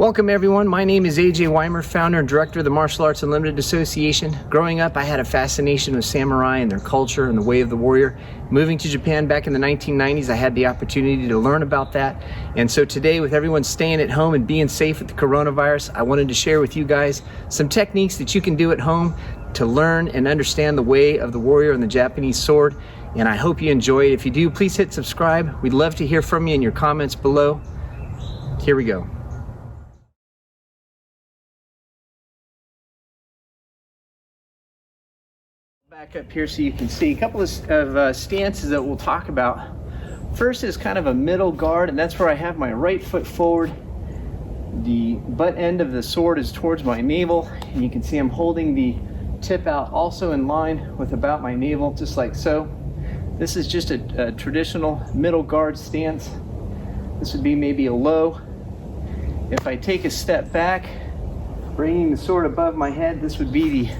Welcome everyone, my name is AJ Weimer, founder and director of the Martial Arts Unlimited Association. Growing up, I had a fascination with samurai and their culture and the way of the warrior. Moving to Japan back in the 1990s, I had the opportunity to learn about that. And so today, with everyone staying at home and being safe with the coronavirus, I wanted to share with you guys some techniques that you can do at home to learn and understand the way of the warrior and the Japanese sword. And I hope you enjoy it. If you do, please hit subscribe. We'd love to hear from you in your comments below. Here we go. Back up here so you can see a couple of stances that we'll talk about. First is kind of a middle guard, and that's where I have my right foot forward. The butt end of the sword is towards my navel, and you can see I'm holding the tip out also in line with about my navel, just like so. This is just a traditional middle guard stance. This would be maybe a low. If I take a step back, bringing the sword above my head, this would be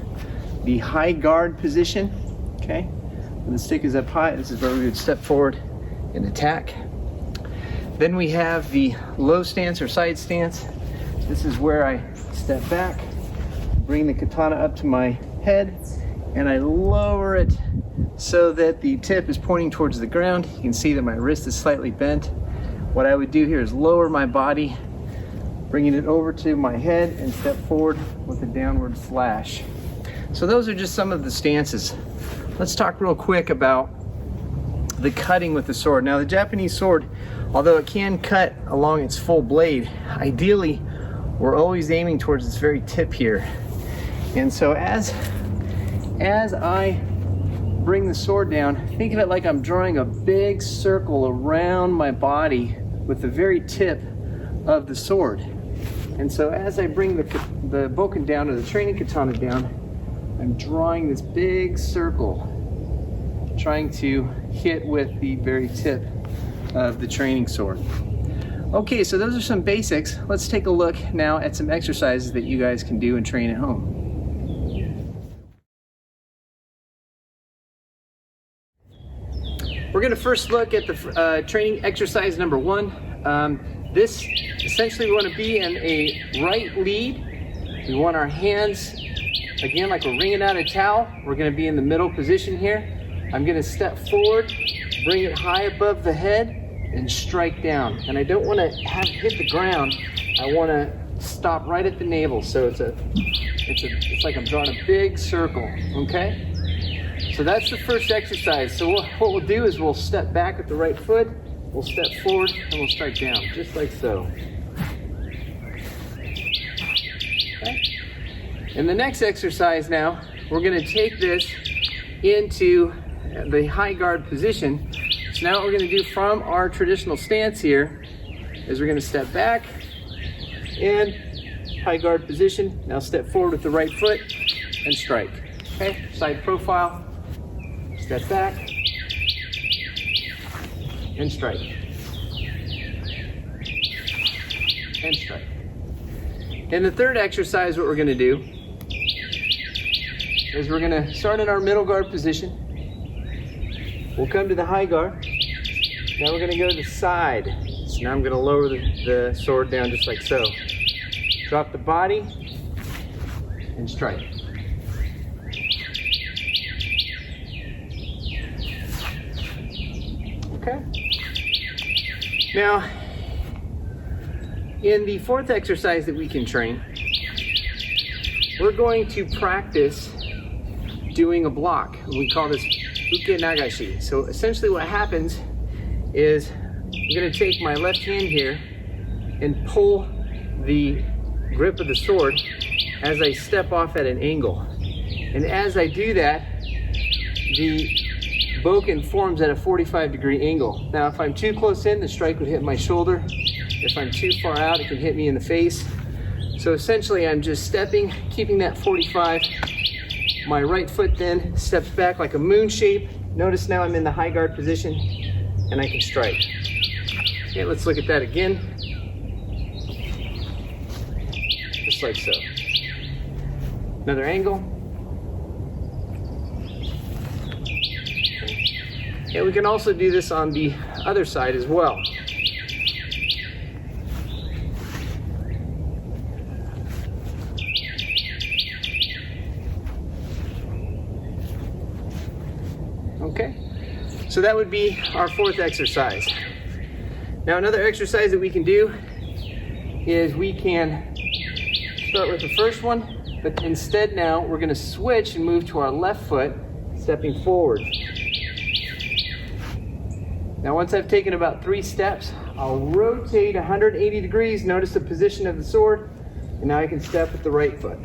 the high guard position. Okay, when the stick is up high, this is where we would step forward and attack. Then we have the low stance or side stance. This is where I step back, bring the katana up to my head, and I lower it so that the tip is pointing towards the ground. You can see that my wrist is slightly bent. What I would do here is lower my body, bringing it over to my head, and step forward with a downward slash. So those are just some of the stances. Let's talk real quick about the cutting with the sword. Now the Japanese sword, although it can cut along its full blade, ideally we're always aiming towards this very tip here. And so as I bring the sword down, think of it like I'm drawing a big circle around my body with the very tip of the sword. And so as I bring the bokken down, or the training katana down, I'm drawing this big circle, trying to hit with the very tip of the training sword. Okay, so those are some basics. Let's take a look now at some exercises that you guys can do and train at home. We're gonna first look at the training exercise number 1. This essentially we wanna be in a right lead. We want our hands, again, like we're wringing out a towel. We're gonna be in the middle position here. I'm gonna step forward, bring it high above the head, and strike down. And I don't wanna hit the ground. I wanna stop right at the navel. So it's like I'm drawing a big circle, okay? So that's the first exercise. So what we'll do is we'll step back with the right foot, we'll step forward, and we'll strike down, just like so. Okay? In the next exercise now, we're gonna take this into the high guard position. So now what we're gonna do from our traditional stance here is we're gonna step back and high guard position. Now step forward with the right foot and strike. Okay, side profile, step back and strike. And strike. In the third exercise, what we're gonna do is we're gonna start in our middle guard position. We'll come to the high guard. Now we're gonna go to the side. So now I'm gonna lower the sword down just like so. Drop the body and strike. Okay. Now, in the fourth exercise that we can train, we're going to practice doing a block. We call this uke nagashi. So essentially what happens is I'm going to take my left hand here and pull the grip of the sword as I step off at an angle. And as I do that, the bokken forms at a 45-degree angle. Now if I'm too close in, the strike would hit my shoulder. If I'm too far out, it can hit me in the face. So essentially I'm just stepping, keeping that 45. My right foot then steps back like a moon shape. Notice now I'm in the high guard position and I can strike. Okay, let's look at that again. Just like so. Another angle. And we can also do this on the other side as well. So that would be our fourth exercise. Now another exercise that we can do is we can start with the first one, but instead now we're going to switch and move to our left foot, stepping forward. Now once I've taken about 3 steps, I'll rotate 180 degrees, notice the position of the sword, and now I can step with the right foot.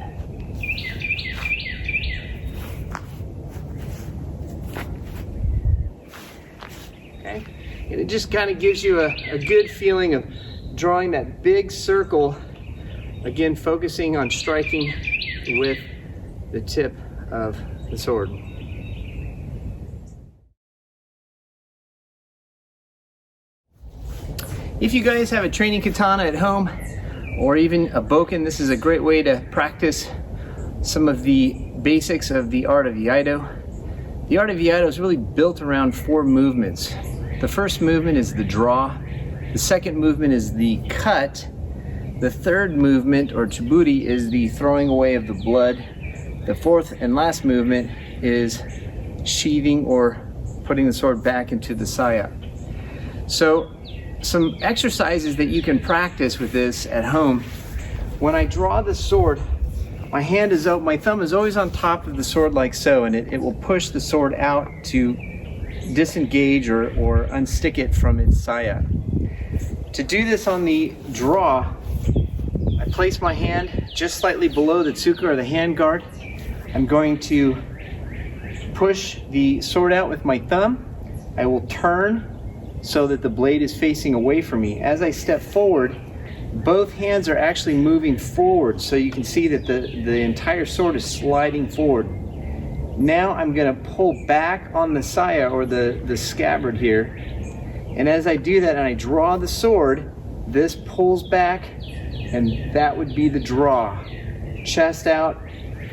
Okay, and it just kind of gives you a good feeling of drawing that big circle, again focusing on striking with the tip of the sword. If you guys have a training katana at home or even a bokken, this is a great way to practice some of the basics of the art of Iaido. The art of Iaido is really built around 4 movements. The first movement is the draw. The second movement is the cut. The third movement, or chiburi, is the throwing away of the blood. The fourth and last movement is sheathing, or putting the sword back into the saya. So some exercises that you can practice with this at home. When I draw the sword, my hand is out, my thumb is always on top of the sword like so, and it will push the sword out to disengage or unstick it from its saya. To do this on the draw, I place my hand just slightly below the tsuka, or the hand guard. I'm going to push the sword out with my thumb. I will turn so that the blade is facing away from me. As I step forward, both hands are actually moving forward, so you can see that the entire sword is sliding forward. Now I'm going to pull back on the saya, or the scabbard here, and as I do that and I draw the sword, this pulls back, and that would be the draw. Chest out.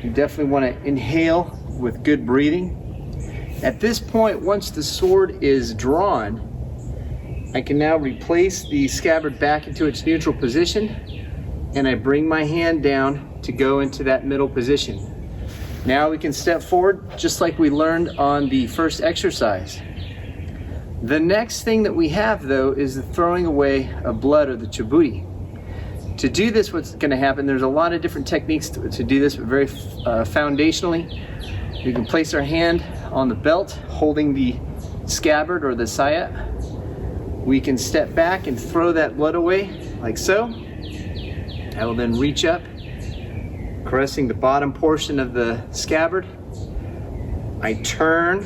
You definitely want to inhale with good breathing. At this point, once the sword is drawn, I can now replace the scabbard back into its neutral position, and I bring my hand down to go into that middle position. Now we can step forward just like we learned on the first exercise. The next thing that we have though is the throwing away of blood, or the chiburi. To do this, what's going to happen, there's a lot of different techniques to do this, but very foundationally, we can place our hand on the belt holding the scabbard or the saya. We can step back and throw that blood away like so. I will then reach up, caressing the bottom portion of the scabbard. I turn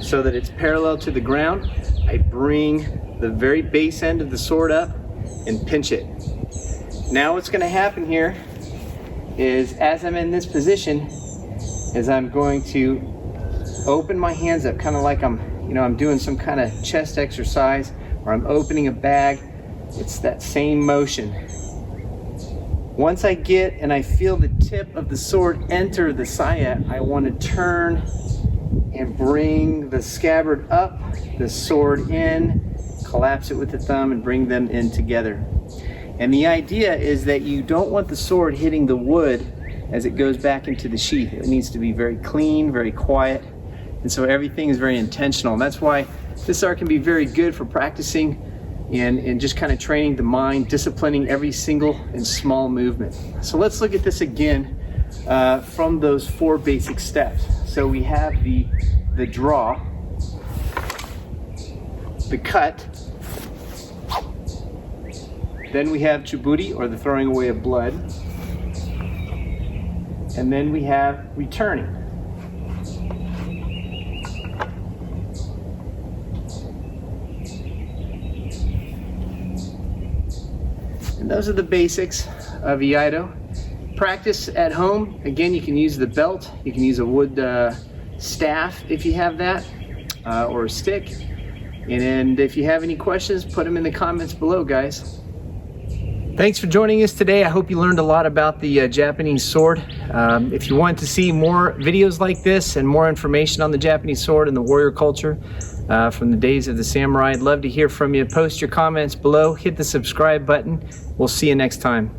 so that it's parallel to the ground. I bring the very base end of the sword up and pinch it. Now what's going to happen here is, as I'm in this position, is I'm going to open my hands up, kind of like I'm doing some kind of chest exercise, or I'm opening a bag. It's that same motion. Once I get and I feel the tip of the sword enter the saya, I want to turn and bring the scabbard up, the sword in, collapse it with the thumb, and bring them in together. And the idea is that you don't want the sword hitting the wood as it goes back into the sheath. It needs to be very clean, very quiet. And so everything is very intentional. And that's why this art can be very good for practicing and just kind of training the mind, disciplining every single and small movement. So let's look at this again from those 4 basic steps. So we have the draw, the cut, then we have chiburi, or the throwing away of blood, and then we have returning. And those are the basics of Iaido. Practice at home. Again, you can use the belt, you can use a wood staff if you have that, or a stick. And if you have any questions, put them in the comments below, guys. Thanks for joining us today. I hope you learned a lot about the Japanese sword. If you want to see more videos like this and more information on the Japanese sword and the warrior culture from the days of the samurai, I'd love to hear from you. Post your comments below, hit the subscribe button. We'll see you next time.